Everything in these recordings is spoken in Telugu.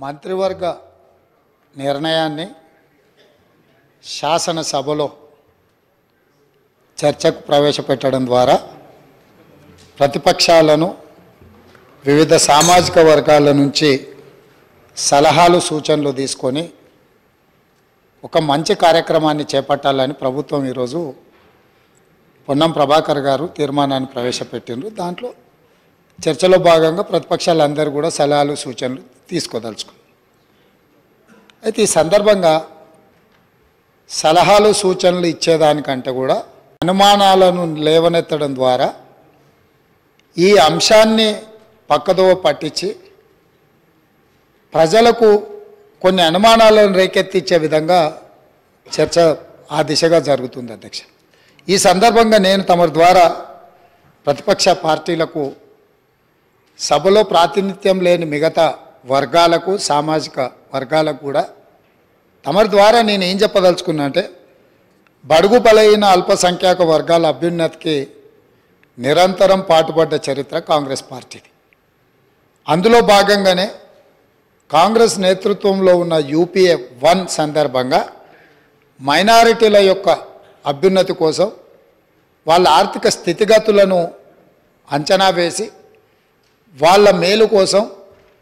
మంత్రివర్గ నిర్ణయాన్ని శాసనసభలో చర్చకు ప్రవేశపెట్టడం ద్వారా ప్రతిపక్షాలను వివిధ సామాజిక వర్గాల నుంచి సలహాలు సూచనలు తీసుకొని ఒక మంచి కార్యక్రమాన్ని చేపట్టాలని ప్రభుత్వం ఈరోజు పొన్నం ప్రభాకర్ గారు తీర్మానాన్ని ప్రవేశపెట్టిండ్రు. దాంట్లో చర్చలో భాగంగా ప్రతిపక్షాలందరూ కూడా సలహాలు సూచనలు తీసుకోదలుచుకున్నారు. అయితే ఈ సందర్భంగా సలహాలు సూచనలు ఇచ్చేదానికంటే కూడా అనుమానాలను లేవనెత్తడం ద్వారా ఈ అంశాన్ని పక్కదోవ పట్టించి ప్రజలకు కొన్ని అనుమానాలను రేకెత్తించే విధంగా చర్చ ఆ దిశగా జరుగుతుంది అధ్యక్ష. ఈ సందర్భంగా నేను తమ ద్వారా ప్రతిపక్ష పార్టీలకు సభలో ప్రాతినిధ్యం లేని మిగతా వర్గాలకు సామాజిక వర్గాలకు కూడా తమ ద్వారా నేను ఏం చెప్పదలుచుకున్నా అంటే బడుగు బలైన అల్పసంఖ్యాక వర్గాల అభ్యున్నతికి నిరంతరం పాటుపడ్డ చరిత్ర కాంగ్రెస్ పార్టీది. అందులో భాగంగానే కాంగ్రెస్ నేతృత్వంలో ఉన్న యూపీఏ 1 సందర్భంగా మైనారిటీల యొక్క అభ్యున్నతి కోసం వాళ్ళ ఆర్థిక స్థితిగతులను అంచనా వేసి వాళ్ళ మేలు కోసం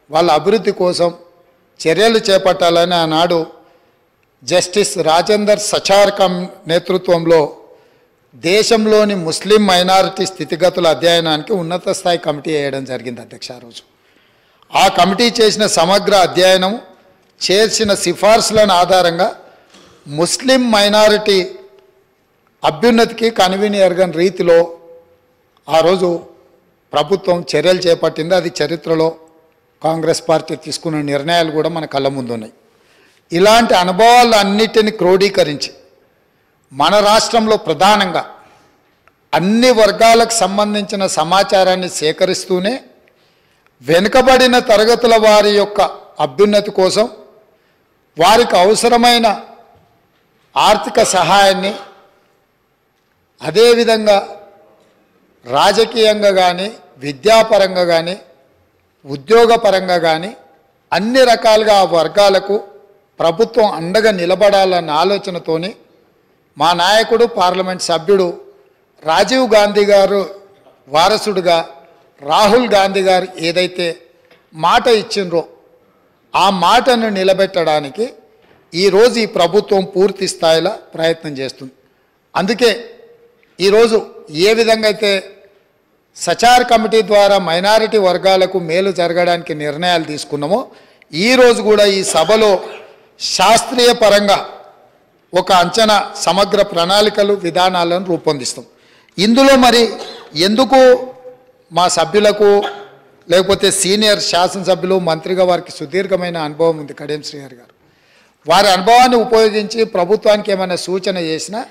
వాళ్ళ అభివృద్ధి కోసం చర్యలు చేపట్టాలని ఆనాడు జస్టిస్ రాజేందర్ సచార్కం నేతృత్వంలో దేశంలోని ముస్లిం మైనారిటీ స్థితిగతుల అధ్యయనానికి ఉన్నత స్థాయి కమిటీ వేయడం జరిగింది అధ్యక్ష. ఆ రోజు ఆ కమిటీ చేసిన సమగ్ర అధ్యయనం చేసిన సిఫార్సులను ఆధారంగా ముస్లిం మైనారిటీ అభ్యున్నతికి కన్వీనియర్గన్ రీతిలో ఆ రోజు ప్రభుత్వం చర్యలు చేపట్టింది. అది చరిత్రలో కాంగ్రెస్ పార్టీ తీసుకున్న నిర్ణయాలు కూడా మన కళ్ళ ముందు ఉన్నాయి. ఇలాంటి అనుభవాలన్నిటిని క్రోడీకరించి మన రాష్ట్రంలో ప్రధానంగా అన్ని వర్గాలకు సంబంధించిన సమాచారాన్ని సేకరిస్తూనే వెనుకబడిన తరగతుల వారి యొక్క అభ్యున్నతి కోసం వారికి అవసరమైన ఆర్థిక సహాయాన్ని అదేవిధంగా రాజకీయంగా కానీ విద్యాపరంగా కానీ ఉద్యోగపరంగా కానీ అన్ని రకాలుగా ఆ వర్గాలకు ప్రభుత్వం అండగా నిలబడాలన్న ఆలోచనతోని మా నాయకుడు పార్లమెంట్ సభ్యుడు రాజీవ్ గాంధీ గారు వారసుడుగా రాహుల్ గాంధీ గారు ఏదైతే మాట ఇచ్చిండ్రో ఆ మాటను నిలబెట్టడానికి ఈరోజు ఈ ప్రభుత్వం పూర్తి స్థాయిలో ప్రయత్నం చేస్తుంది. అందుకే ఈరోజు ఏ విధంగా అయితే సచార్ కమిటీ ద్వారా మైనారిటీ వర్గాలకు మేలు జరగడానికి నిర్ణయాలు తీసుకున్నామో ఈరోజు కూడా ఈ సభలో శాస్త్రీయ పరంగా ఒక అంచనా సమగ్ర ప్రణాళికలు విధానాలను రూపొందిస్తాం. ఇందులో మరి ఎందుకు మా సభ్యులకు లేకపోతే సీనియర్ శాసనసభ్యులు మంత్రిగా వారికి సుదీర్ఘమైన అనుభవం ఉంది కడియం శ్రీహరి గారు, వారి అనుభవాన్ని ఉపయోగించి ప్రభుత్వానికి ఏమైనా సూచన చేసినా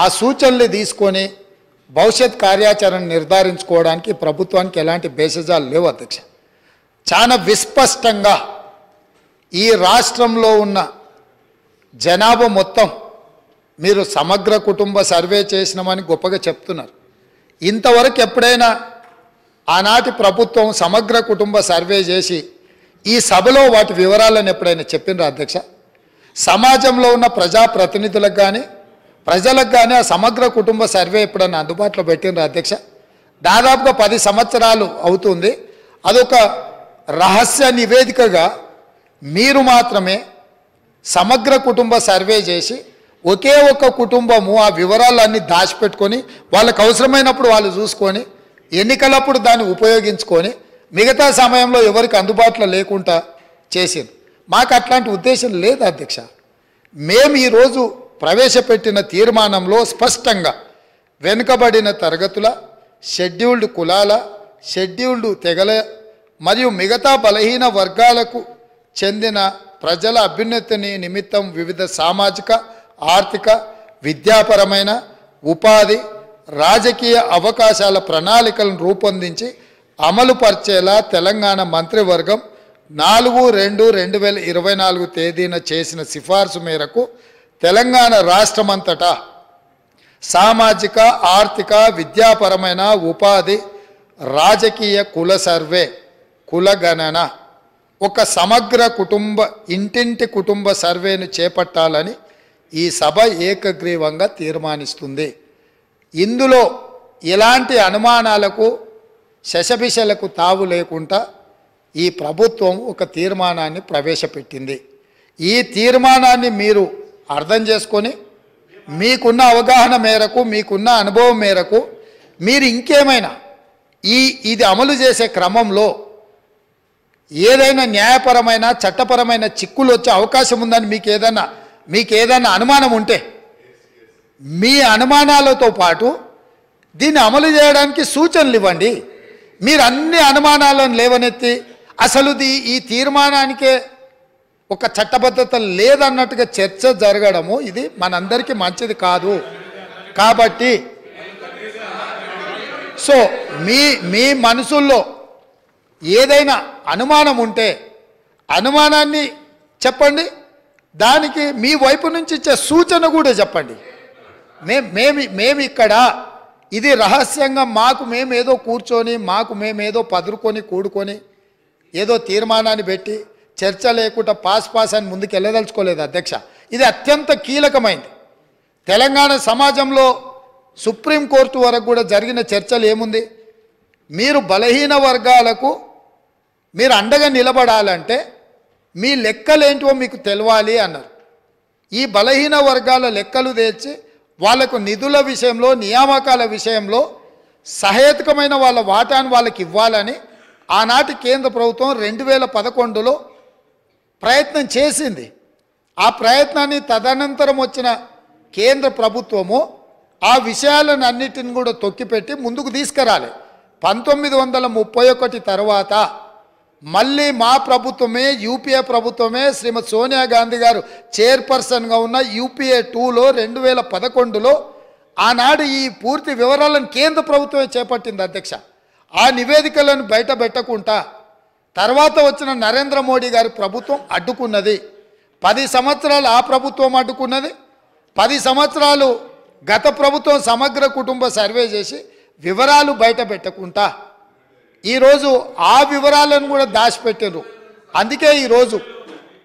ఆ సూచనలు తీసుకొని భవిష్యత్ కార్యాచరణ నిర్ధారించుకోవడానికి ప్రభుత్వానికి ఎలాంటి భేషజాలు లేవు అధ్యక్ష. చాలా విస్పష్టంగా ఈ రాష్ట్రంలో ఉన్న జనాభా మొత్తం మీరు సమగ్ర కుటుంబ సర్వే చేసినామని గొప్పగా చెప్తున్నారు. ఇంతవరకు ఎప్పుడైనా ఆనాటి ప్రభుత్వం సమగ్ర కుటుంబ సర్వే చేసి ఈ సభలో వాటి వివరాలను ఎప్పుడైనా చెప్పిండ్రా అధ్యక్ష? సమాజంలో ఉన్న ప్రజాప్రతినిధులకు కానీ ప్రజలకు కానీ ఆ సమగ్ర కుటుంబ సర్వే ఎప్పుడైనా అందుబాటులో పెట్టిండ్రా అధ్యక్ష? దాదాపుగా 10 సంవత్సరాలు అవుతుంది. అదొక రహస్య నివేదికగా మీరు మాత్రమే సమగ్ర కుటుంబ సర్వే చేసి ఒకే ఒక్క కుటుంబము ఆ వివరాలన్నీ దాచిపెట్టుకొని వాళ్ళకు అవసరమైనప్పుడు వాళ్ళు చూసుకొని ఎన్నికలప్పుడు దాన్ని ఉపయోగించుకొని మిగతా సమయంలో ఎవరికి అందుబాటులో లేకుండా చేసింది. మాకు అట్లాంటి ఉద్దేశం లేదు అధ్యక్ష. మేము ఈరోజు ప్రవేశపెట్టిన తీర్మానంలో స్పష్టంగా వెనుకబడిన తరగతుల, షెడ్యూల్డ్ కులాల, షెడ్యూల్డ్ తెగల మరియు మిగతా బలహీన వర్గాలకు చెందిన ప్రజల అభ్యున్నతిని నిమిత్తం వివిధ సామాజిక, ఆర్థిక, విద్యాపరమైన, ఉపాధి, రాజకీయ అవకాశాల ప్రణాళికలను రూపొందించి అమలుపరిచేలా తెలంగాణ మంత్రివర్గం 4/2/2024 తేదీన చేసిన సిఫార్సు మేరకు తెలంగాణ రాష్ట్రమంతటా సామాజిక, ఆర్థిక, విద్యాపరమైన, ఉపాధి, రాజకీయ కుల సర్వే, కుల గణన ఒక సమగ్ర ఇంటింటి కుటుంబ సర్వేను చేపట్టాలని ఈ సభ ఏకగ్రీవంగా తీర్మానిస్తుంది. ఇందులో ఎలాంటి అనుమానాలకు శశబిషలకు తావు లేకుండా ఈ ప్రభుత్వం ఒక తీర్మానాన్ని ప్రవేశపెట్టింది. ఈ తీర్మానాన్ని మీరు అర్థం చేసుకొని మీకున్న అవగాహన మేరకు, మీకున్న అనుభవం మేరకు మీరు ఇంకేమైనా ఇది అమలు చేసే క్రమంలో ఏదైనా న్యాయపరమైన చట్టపరమైన చిక్కులు వచ్చే అవకాశం ఉందని మీకు ఏదైనా అనుమానం ఉంటే మీ అనుమానాలతో పాటు దీన్ని అమలు చేయడానికి సూచనలు ఇవ్వండి. మీరు అన్ని అనుమానాలను లేవనెత్తి అసలు ఈ తీర్మానానికే ఒక చట్టబద్ధత లేదన్నట్టుగా చర్చ జరగడము ఇది మనందరికీ మంచిది కాదు. కాబట్టి సో మీ మనసుల్లో ఏదైనా అనుమానం ఉంటే అనుమానాన్ని చెప్పండి, దానికి మీ వైపు నుంచి ఇచ్చే సూచన కూడా చెప్పండి. మేము ఇక్కడ ఇది రహస్యంగా మేమేదో కూర్చొని మేమేదో పదురుకొని కూడుకొని ఏదో తీర్మానాన్ని పెట్టి చర్చ లేకుండా పాస్ అని ముందుకు వెళ్ళదలుచుకోలేదు అధ్యక్ష. ఇది అత్యంత కీలకమైంది. తెలంగాణ సమాజంలో సుప్రీంకోర్టు వరకు కూడా జరిగిన చర్చలు ఏముంది, మీరు బలహీన వర్గాలకు మీరు అండగా నిలబడాలంటే మీ లెక్కలేంటివో మీకు తెలవాలి అన్నారు. ఈ బలహీన వర్గాల లెక్కలు తెచ్చి వాళ్లకు నిధుల విషయంలో, నియామకాల విషయంలో సహేతుకమైన వాళ్ళ వాటాను వాళ్ళకి ఇవ్వాలని ఆనాటి కేంద్ర ప్రభుత్వం 2011లో ప్రయత్నం చేసింది. ఆ ప్రయత్నాన్ని తదనంతరం వచ్చిన కేంద్ర ప్రభుత్వము ఆ విషయాలను అన్నిటిని కూడా తొక్కిపెట్టి ముందుకు తీసుకురాలి. 1931 తర్వాత మళ్ళీ మా ప్రభుత్వమే, యూపీఏ ప్రభుత్వమే, శ్రీమతి సోనియా గాంధీ గారు చైర్పర్సన్గా ఉన్న యూపీఏ 2లో 2011లో ఆనాడు ఈ పూర్తి వివరాలను కేంద్ర ప్రభుత్వమే చేపట్టింది అధ్యక్ష. ఆ నివేదికలను బయట పెట్టకుండా తర్వాత వచ్చిన నరేంద్ర మోడీ గారి ప్రభుత్వం అడ్డుకున్నది. 10 సంవత్సరాలు ఆ ప్రభుత్వం అడ్డుకున్నది. 10 సంవత్సరాలు గత ప్రభుత్వం సమగ్ర కుటుంబ సర్వే చేసి వివరాలు బయట పెట్టకుండా ఈరోజు ఆ వివరాలను కూడా దాచిపెట్టారు. అందుకే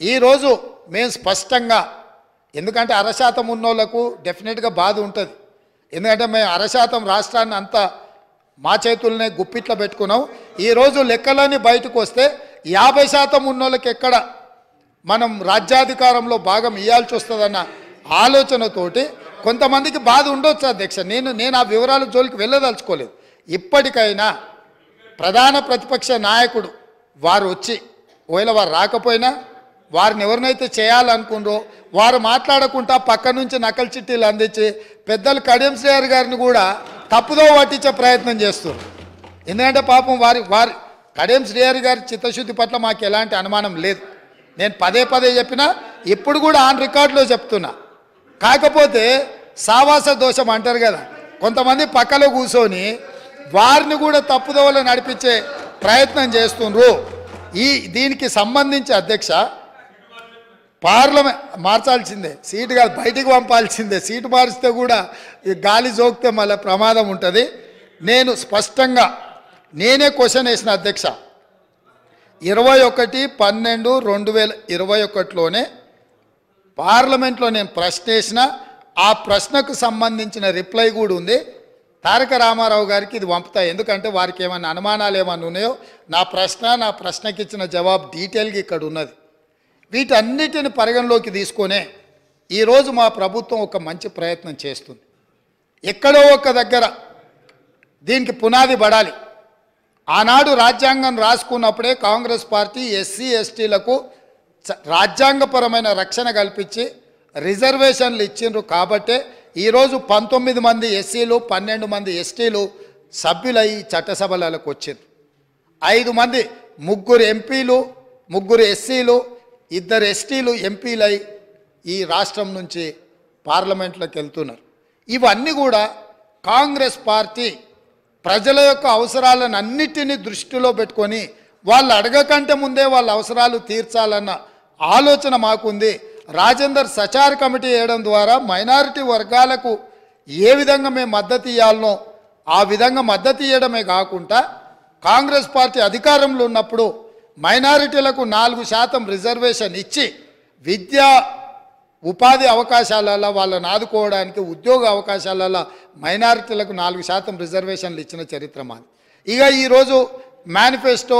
ఈరోజు మేము స్పష్టంగా, ఎందుకంటే 1% ఉన్నోళ్లకు డెఫినెట్గా బాధ ఉంటుంది. ఎందుకంటే మేము 1% రాష్ట్రాన్ని అంతా మా చేతులనే గుప్పిట్లో పెట్టుకున్నాం. ఈరోజు లెక్కలన్నీ బయటకు వస్తే 50% ఉన్నోళ్ళకి ఎక్కడ మనం రాజ్యాధికారంలో భాగం ఇవ్వాల్సి వస్తుందన్న ఆలోచనతోటి కొంతమందికి బాధ ఉండొచ్చు అధ్యక్ష. నేను ఆ వివరాల జోలికి వెళ్ళదలుచుకోలేదు. ఇప్పటికైనా ప్రధాన ప్రతిపక్ష నాయకుడు వారు వచ్చి, ఒకవేళ వారు రాకపోయినా వారిని ఎవరినైతే చేయాలనుకున్నారో వారు మాట్లాడకుండా పక్క నుంచి నకలు చిట్టీలు అందించి పెద్దలు కడియం శ్రీహరి గారిని కూడా తప్పుదో పట్టించే ప్రయత్నం చేస్తారు. ఎందుకంటే పాపం వారి కడియం శ్రీహరి గారి చిత్తశుద్ధి పట్ల మాకు ఎలాంటి అనుమానం లేదు. నేను పదే చెప్పినా ఇప్పుడు కూడా ఆన్ రికార్డులో చెప్తున్నా. కాకపోతే సావాస దోషం అంటారు కదా, కొంతమంది పక్కలో కూర్చొని వారిని కూడా తప్పుదోవలో నడిపించే ప్రయత్నం చేస్తుండ్రు. దీనికి సంబంధించి అధ్యక్ష పార్లమెంట్ మార్చాల్సిందే, సీటు కాదు బయటికి పంపాల్సిందే. సీటు మారిస్తే కూడా ఈ గాలి జోకితే మళ్ళీ ప్రమాదం ఉంటుంది. నేను స్పష్టంగా నేనే క్వశ్చన్ వేసిన అధ్యక్ష. 21/12/2021లోనే పార్లమెంట్లో నేను ప్రశ్న వేసిన, ఆ ప్రశ్నకు సంబంధించిన రిప్లై కూడా ఉంది. తారక రామారావు గారికి ఇది పంపుతా, ఎందుకంటే వారికి ఏమైనా అనుమానాలు ఏమైనా ఉన్నాయో నా ప్రశ్నకి ఇచ్చిన జవాబు డీటెయిల్గా ఇక్కడ ఉన్నది. వీటన్నిటిని పరిగణలోకి తీసుకొనే ఈరోజు మా ప్రభుత్వం ఒక మంచి ప్రయత్నం చేస్తుంది. ఎక్కడో ఒక దగ్గర దీనికి పునాది పడాలి. ఆనాడు రాజ్యాంగం రాసుకున్నప్పుడే కాంగ్రెస్ పార్టీ ఎస్సీ ఎస్టీలకు రాజ్యాంగపరమైన రక్షణ కల్పించి రిజర్వేషన్లు ఇచ్చిండ్రు. కాబట్టే ఈరోజు 19 మంది ఎస్సీలు 12 మంది ఎస్టీలు సభ్యులై చట్టసభలకు వచ్చిండ్రు. 5 మంది 3 ఎంపీలు 3 ఎస్సీలు 2 ఎస్టీలు ఎంపీలై ఈ రాష్ట్రం నుంచి పార్లమెంట్లోకి వెళ్తున్నారు. ఇవన్నీ కూడా కాంగ్రెస్ పార్టీ ప్రజల యొక్క అవసరాలను అన్నిటినీ దృష్టిలో పెట్టుకొని వాళ్ళు అడగకంటే ముందే వాళ్ళ అవసరాలు తీర్చాలన్న ఆలోచన మాకుంది. రాజేందర్ సచార్ కమిటీ వేయడం ద్వారా మైనారిటీ వర్గాలకు ఏ విధంగా మేము మద్దతు ఇవ్వాలనో ఆ విధంగా మద్దతు ఇవ్వడమే కాకుండా కాంగ్రెస్ పార్టీ అధికారంలో ఉన్నప్పుడు మైనారిటీలకు 4% రిజర్వేషన్ ఇచ్చి విద్యా ఉపాధి అవకాశాలలో వాళ్ళని ఆదుకోవడానికి ఉద్యోగ అవకాశాలలో మైనారిటీలకు 4% రిజర్వేషన్లు ఇచ్చిన చరిత్ర మాది. ఇక ఈరోజు మేనిఫెస్టో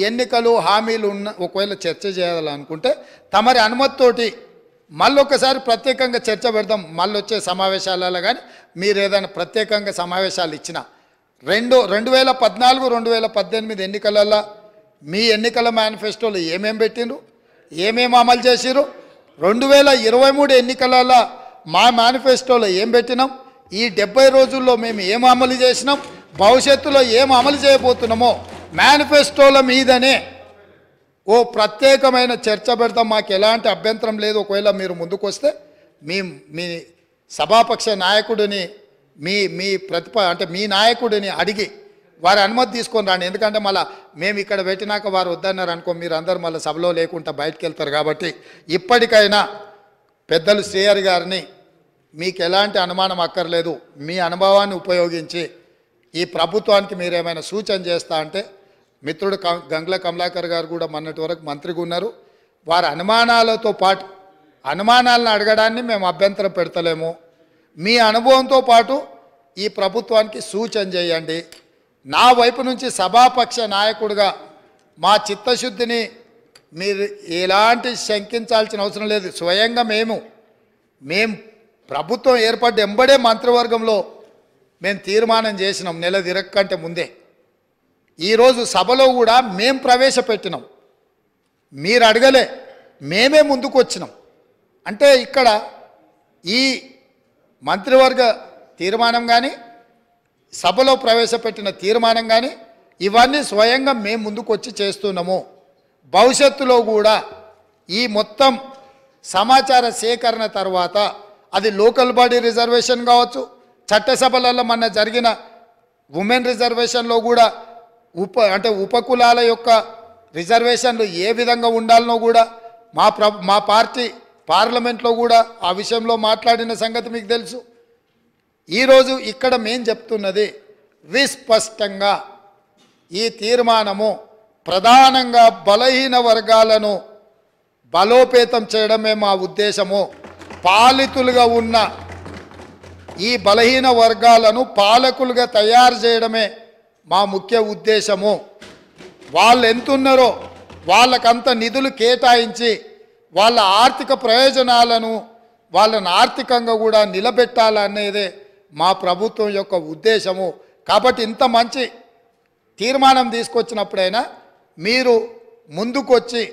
ఎన్నికలు హామీలు ఉన్న ఒకవేళ చర్చ చేయాలనుకుంటే తమరి అనుమతితోటి మళ్ళొకసారి ప్రత్యేకంగా చర్చ పెడదాం. మళ్ళీ వచ్చే సమావేశాలలో కానీ మీరు ఏదైనా ప్రత్యేకంగా సమావేశాలు ఇచ్చినా 2014, 2018 ఎన్నికలలో మీ ఎన్నికల మేనిఫెస్టోలో ఏమేం పెట్టిండ్రు, ఏమేమి అమలు చేసిరు, 2023 ఎన్నికలలో మా మేనిఫెస్టోలో ఏం పెట్టినాం, ఈ 70 రోజుల్లో మేము ఏం అమలు చేసినాం, భవిష్యత్తులో ఏం అమలు చేయబోతున్నామో మేనిఫెస్టోల మీదనే ఓ ప్రత్యేకమైన చర్చ పెడతాం. మాకు ఎలాంటి అభ్యంతరం లేదు. ఒకవేళ మీరు ముందుకు వస్తే మీ సభాపక్ష నాయకుడిని మీ నాయకుడిని అడిగి వారి అనుమతి తీసుకొని రాండి. ఎందుకంటే మళ్ళీ మేము ఇక్కడ పెట్టినాక వారు వద్దన్నారు అనుకో, మీరు అందరు మళ్ళీ సభలో లేకుండా బయటకు వెళ్తారు. కాబట్టి ఇప్పటికైనా పెద్దలు శ్రీహరి గారిని మీకు ఎలాంటి అనుమానం అక్కర్లేదు, మీ అనుభవాన్ని ఉపయోగించి ఈ ప్రభుత్వానికి మీరు ఏమైనా సూచన చేస్తా అంటే మిత్రుడు గంగుల కమలాకర్ గారు కూడా మొన్నటి వరకు మంత్రిగా ఉన్నారు. వారి అనుమానాలతో పాటు అనుమానాలను అడగడాన్ని మేము అభ్యంతరం పెడతలేము. మీ అనుభవంతో పాటు ఈ ప్రభుత్వానికి సూచన చేయండి. నా వైపు నుంచి సభాపక్ష నాయకుడిగా మా చిత్తశుద్ధిని మీరు ఎలాంటి శంకించాల్సిన అవసరం లేదు. స్వయంగా మేము ప్రభుత్వం ఏర్పడ్డ ఎంబడే మంత్రివర్గంలో మేము తీర్మానం చేసినాం నెల తిరగకంటే ముందే. ఈరోజు సభలో కూడా మేము ప్రవేశపెట్టినాం, మీరు అడగలే, మేమే ముందుకు వచ్చినాం. అంటే ఇక్కడ ఈ మంత్రివర్గ తీర్మానం కానీ సభలో ప్రవేశపెట్టిన తీర్మానం కానీ ఇవన్నీ స్వయంగా మేము ముందుకు వచ్చి చేస్తున్నాము. భవిష్యత్తులో కూడా ఈ మొత్తం సమాచార సేకరణ తర్వాత అది లోకల్ బాడీ రిజర్వేషన్ కావచ్చు, చట్టసభలలో మొన్న జరిగిన ఉమెన్ రిజర్వేషన్లో కూడా ఉపకులాల యొక్క రిజర్వేషన్లు ఏ విధంగా ఉండాలనో కూడా మా పార్టీ పార్లమెంట్లో కూడా ఆ విషయంలో మాట్లాడిన సంగతి మీకు తెలుసు. ఈరోజు ఇక్కడ మేము చెప్తున్నది విస్పష్టంగా ఈ తీర్మానము ప్రధానంగా బలహీన వర్గాలను బలోపేతం చేయడమే మా ఉద్దేశము. పాలితులుగా ఉన్న ఈ బలహీన వర్గాలను పాలకులుగా తయారు చేయడమే మా ముఖ్య ఉద్దేశము. వాళ్ళు ఎంతున్నారో వాళ్ళకంత నిధులు కేటాయించి వాళ్ళ ఆర్థిక ప్రయోజనాలను వాళ్ళని ఆర్థికంగా కూడా నిలబెట్టాలనేదే మా ప్రభుత్వం యొక్క ఉద్దేశము. కాబట్టి ఇంత మంచి తీర్మానం తీసుకొచ్చినప్పుడైనా మీరు ముందుకొచ్చి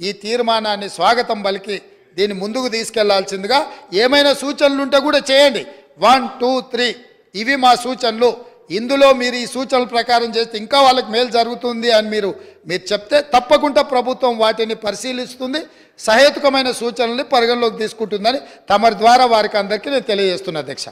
ఈ తీర్మానాన్ని స్వాగతం పలికి దీన్ని ముందుకు తీసుకెళ్లాల్సిందిగా ఏమైనా సూచనలు ఉంటే కూడా చేయండి. 1, 2, 3 ఇవి మా సూచనలు. ఇందులో మీరు ఈ సూచనల ప్రకారం చేస్తే ఇంకా వాళ్ళకి మేలు జరుగుతుంది అని మీరు చెప్తే తప్పకుండా ప్రభుత్వం వాటిని పరిశీలిస్తుంది, సహేతుకమైన సూచనల్ని పరిగణలోకి తీసుకుంటుందని తమరి ద్వారా వారికి అందరికీ నేను తెలియజేస్తున్నా అధ్యక్ష.